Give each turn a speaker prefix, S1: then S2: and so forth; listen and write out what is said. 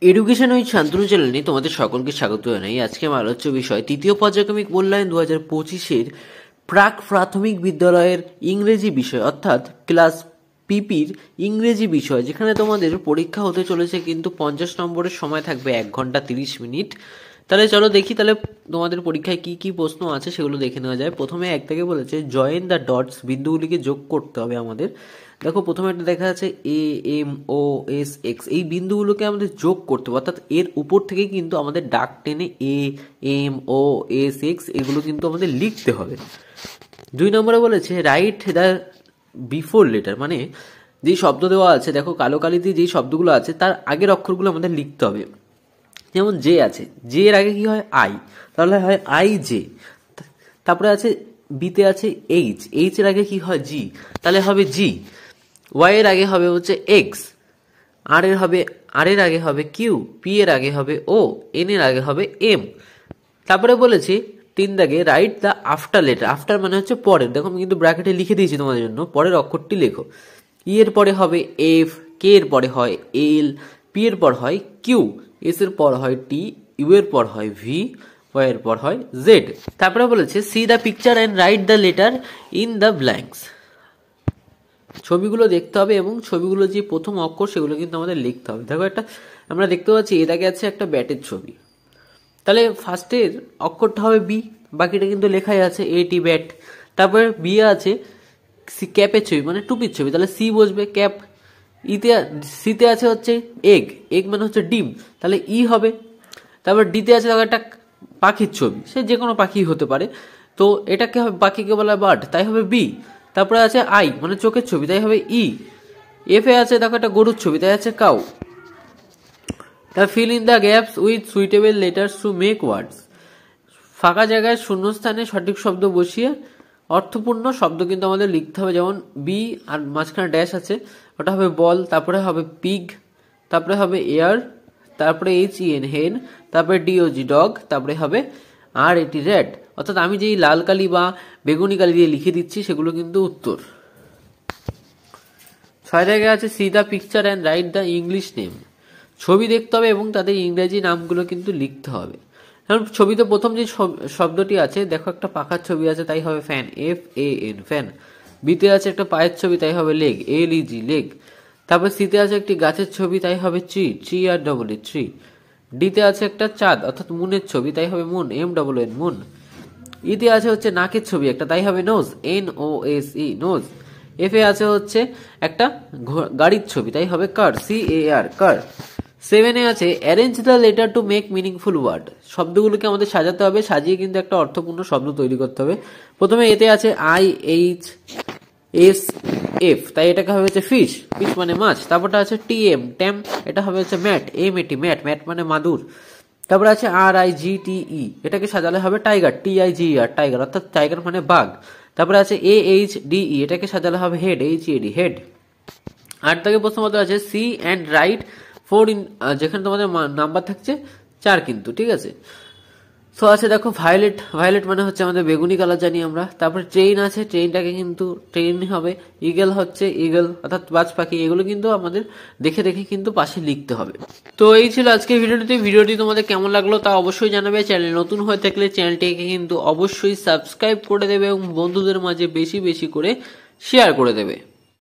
S1: Education with Shantanu চ্যানেলে তোমাদের সকলকে স্বাগত জানাই। আজকে আমার আলোচ্য বিষয় তৃতীয় পর্যায়ক্রমিক মূল্যায়ন 2025-এর প্রাক প্রাথমিক বিদ্যালয়ের ইংরেজি বিষয় অর্থাৎ ক্লাস পিপির ইংরেজি বিষয়, যেখানে তোমাদের পরীক্ষা হতে চলেছে কিন্তু 50 নম্বরের সময় থাকবে 1 ঘন্টা 30 মিনিট। তাহলে চলো দেখি তাহলে তোমাদের পরীক্ষায় কি কি প্রশ্ন আছে সেগুলো দেখে নেওয়া যায়। প্রথমে এক থেকে বলেছে জয়েন দ্য ডটস, বিন্দুগুলিকে যোগ করতে হবে আমাদের। দেখো প্রথমে একটা দেখা যাচ্ছে A M O S X, এই বিন্দুগুলোকে আমাদের যোগ করতে হবে, অর্থাৎ এর উপর থেকে কিন্তু আমাদের ডাক টেনে A M O S X এগুলো কিন্তু আমাদের লিখতে হবে। 2 নম্বরে বলেছে রাইট দ্য বিফোর লেটার, মানে যেই শব্দ দেওয়া আছে, দেখো কালো কালিতে যেই শব্দগুলো আছে তার আগের অক্ষরগুলো আমাদের লিখতে হবে। যেমন জে আছে, জে এর আগে কি হয় আই, তাহলে হয় আই জে। তারপরে আছে বিতে আছে এইচ, এইচ এর আগে কি হয় জি, তাহলে হবে জি। ওয়াই এর আগে হবে হচ্ছে এক্স, আর এর আগে হবে কিউ, পি এর আগে হবে ও, এন এর আগে হবে এম। তারপরে বলেছি 3 দাগে write the after letter, after মানে হচ্ছে পরের, দেখো আমি কিন্তু ব্র্যাকেটে লিখে দিয়েছি তোমাদের জন্য, পরের অক্ষরটি লেখো। ই এর পরে হবে এফ, কে এর পরে হয় এল, পি এর পর হয় কিউ, এস এর পর হয় টি, ইউ এর পর হয় ভি, ওয়াই এর পর হয় জেড। তারপরে বলেছে C the picture and write the letter in the blanks, ছবিগুলো দেখতে হবে এবং ছবিগুলো যে প্রথম অক্ষর সেগুলো কিন্তু আমাদের লিখতে হবে। দেখো একটা আমরা দেখতে পাচ্ছি এর আগে আছে একটা ব্যাটের ছবি, তাহলে ফার্স্টের অক্ষরটা হবে বি, বাকিটা কিন্তু লেখাই আছে এটি ব্যাট। তারপরে বি আছে সি ক্যাপের ছবি মানে টুপির ছবি, তাহলে সি বসবে ক্যাপ। ইতে সিতে আছে হচ্ছে এগ, এগ মানে হচ্ছে ডিম, তাহলে ই হবে। তারপর ডিতে আছে দেখো একটা পাখির ছবি, সে যে কোনো পাখি হতে পারে, তো এটাকে হবে পাখিকে বলা হয় বার্ড, তাই হবে বি। তারপরে আছে আই মানে চোখের ছবি, তাই হবে ই। এফ এ আছে দেখো একটা গরুর ছবি, তাই আছে cow. Fill in the gaps with suitable letters to make words, ফাঁকা জায়গায় শূন্যস্থানে সঠিক শব্দ বসিয়ে অর্থপূর্ণ শব্দ কিন্তু আমাদের লিখতে হবে। যেমন বি আর মাঝখানে ড্যাশ আছে, ওটা হবে বল, তারপরে হবে পিগ, তারপরে হবে এয়ার, তারপরে এইচ ই এন হেন, তারপরে ডিওজি ডগ, তারপরে হবে আর এটি রেড। অর্থাৎ আমি যেই লাল কালি বা বেগুনি কালি দিয়ে লিখে দিচ্ছি সেগুলো কিন্তু উত্তর। 6 জায়গায় আছে C the picture and write the English name, ছবি দেখতে হবে এবং তাদের ইংরেজি নামগুলো কিন্তু লিখতে হবে। কারণ ছবিতে প্রথম যে শব্দটি আছে, দেখো একটা পাখার ছবি আছে, তাই হবে fan, F A N fan. বিতে আছে একটা পায়ের ছবি, তাই হবে লেগ, এল ই জি লেগ। তারপর সিতে আছে একটি গাছের ছবি, তাই হবে tree, tree R double E tree. ডিতে আছে একটা চাঁদ অর্থাৎ মুনের ছবি, তাই হবে moon, M double N moon. ইতে আছে হচ্ছে নাকের ছবি একটা, তাই হবে nose, N O S E nose. F এ আছে হচ্ছে একটা গাড়ির ছবি, তাই হবে কার, সি এ আর কার। 7 এ আছে arrange the letter to make meaningful word, শব্দগুলোকে আমাদের সাজাতে হবে, সাজিয়ে কিন্তু একটা অর্থপূর্ণ শব্দ তৈরি করতে হবে। প্রথমে এতে আছে আই এইচ এস এফ, তাই এটাকে হবে হচ্ছে ফিশ, ফিশ মানে মাছ। তারপরটা আছে টি এম ট্যাম, এটা হবে হচ্ছে ম্যাট, এম এটি ম্যাট, ম্যাট মানে মাদুর। তারপরে আছে আর আই জি টি ই, এটাকে সাজালে হবে tiger, T I G R tiger, অর্থাৎ টাইগার মানে বাঘ। তারপরে আছে এ এইচ ডি ই, এটাকে সাজালে হবে head, H A D head. 8 থেকে প্রথমত আছে সি অ্যান্ড রাইট 4 ইন, যেখানে তোমাদের নাম্বার থাকছে 4 কিন্তু, ঠিক আছে। তো আছে দেখো ভায়োলেট, ভায়োলেট মানে হচ্ছে আমাদের বেগুনি কালার জানি আমরা। তারপরে ট্রেন আছে, ট্রেনটাকে কিন্তু ট্রেন হবে। ইগল হচ্ছে ইগল অর্থাৎ বাজ পাখি, এগুলো কিন্তু আমাদের দেখে দেখে কিন্তু পাশে লিখতে হবে। তো এই ছিল আজকের ভিডিওটি তোমাদের কেমন লাগলো তা অবশ্যই জানাবে। চ্যানেল নতুন হয়ে থাকলে চ্যানেলটিকে কিন্তু অবশ্যই সাবস্ক্রাইব করে দেবে এবং বন্ধুদের মাঝে বেশি বেশি করে শেয়ার করে দেবে।